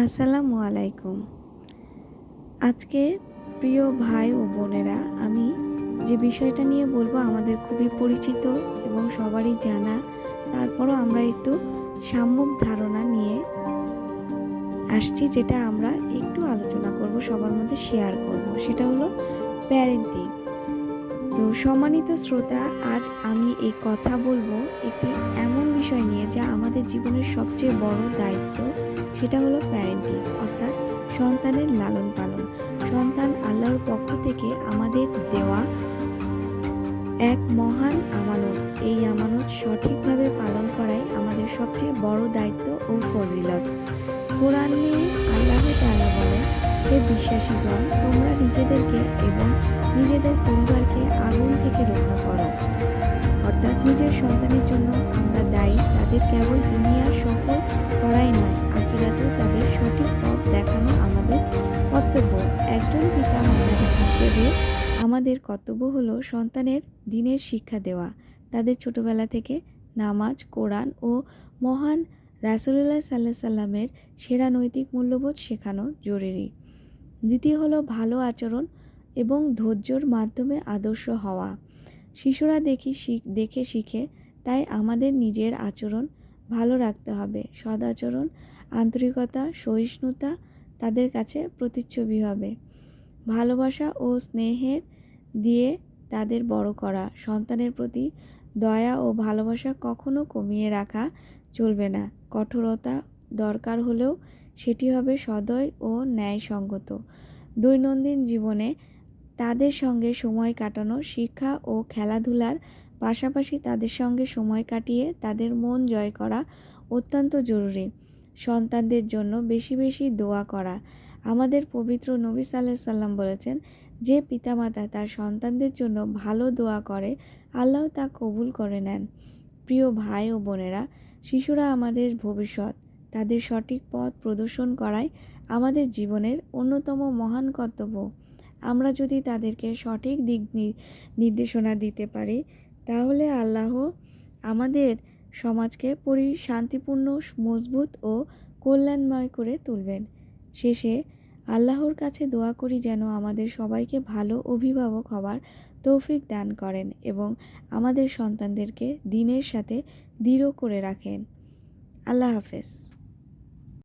আসসালামু আলাইকুম। আজকে প্রিয় ভাই ও বোনেরা, আমি যে বিষয়টা নিয়ে বলবো আমাদের খুবই পরিচিত এবং সবারই জানা। তারপরও আমরা একটু সাম্যক ধারণা নিয়ে আসছি, যেটা আমরা একটু আলোচনা করব, সবার মধ্যে শেয়ার করব। সেটা হলো প্যারেন্টিং। তো সম্মানিত শ্রোতা, আজ আমি এই কথা বলবো একটি এমন বিষয় নিয়ে যা আমাদের জীবনের সবচেয়ে বড় দায়িত্ব। সেটা হলো প্যারেন্টিং, অর্থাৎ সন্তানের লালন পালন। সন্তান আল্লাহর পক্ষ থেকে আমাদের দেওয়া এক মহান আমানত। এই আমানত সঠিকভাবে পালন করাই আমাদের সবচেয়ে বড় দায়িত্ব ও ফজিলত। কোরআনে আল্লাহ তাআলা বলেন, হে বিশ্বাসীগণ, তোমরা নিজেদেরকে এবং নিজেদের পরিবারকে আগুন থেকে রক্ষা করো। অর্থাৎ নিজের সন্তানের জন্য আমরা দায়ী। তাদের কেবল দুনিয়ার সফল করাই নয়, আখিরাতেও তাদের সঠিক পথ দেখানো আমাদের কর্তব্য। একজন পিতামাতা হিসেবে আমাদের কর্তব্য হলো সন্তানের দ্বীনের শিক্ষা দেওয়া। তাদের ছোটবেলা থেকে নামাজ, কোরআন ও মহান রাসূলুল্লাহ সাল্লাল্লাহু আলাইহি সাল্লামের সেরা নৈতিক মূল্যবোধ শেখানো জরুরি। দ্বিতীয় হলো ভালো আচরণ এবং ধৈর্যের মাধ্যমে আদর্শ হওয়া। শিশুরা দেখে শিখে, তাই আমাদের নিজের আচরণ ভালো রাখতে হবে। সদাচরণ, আন্তরিকতা, সহিষ্ণুতা তাদের কাছে প্রতিচ্ছবি হবে। ভালোবাসা ও স্নেহের দিয়ে তাদের বড় করা। সন্তানের প্রতি দয়া ও ভালোবাসা কখনো কমিয়ে রাখা চলবে না। কঠোরতা দরকার হলেও সেটি হবে সদয় ও ন্যায়সঙ্গত। দৈনন্দিন জীবনে তাদের সঙ্গে সময় কাটানো, শিক্ষা ও খেলাধুলার পাশাপাশি তাদের সঙ্গে সময় কাটিয়ে তাদের মন জয় করা অত্যন্ত জরুরি। সন্তানদের জন্য বেশি বেশি দোয়া করা। আমাদের পবিত্র নবী সাল্লাল্লাহু আলাইহি সাল্লাম বলেছেন, যে পিতামাতা তার সন্তানদের জন্য ভালো দোয়া করে, আল্লাহ তা কবুল করে নেন। প্রিয় ভাই ও বোনেরা, শিশুরা আমাদের ভবিষ্যৎ। তাদের সঠিক পথ প্রদর্শন করাই আমাদের জীবনের অন্যতম মহান কর্তব্য। আমরা যদি তাদেরকে সঠিক দিক নির্দেশনা দিতে পারি, তাহলে আল্লাহ আমাদের সমাজকে শান্তিপূর্ণ, মজবুত ও কল্যাণময় করে তুলবেন। শেষে আল্লাহর কাছে দোয়া করি যেন আমাদের সবাইকে ভালো অভিভাবক হওয়ার তৌফিক দান করেন এবং আমাদের সন্তানদেরকে দ্বীনের সাথে দৃঢ় করে রাখেন। আল্লাহ হাফেজ।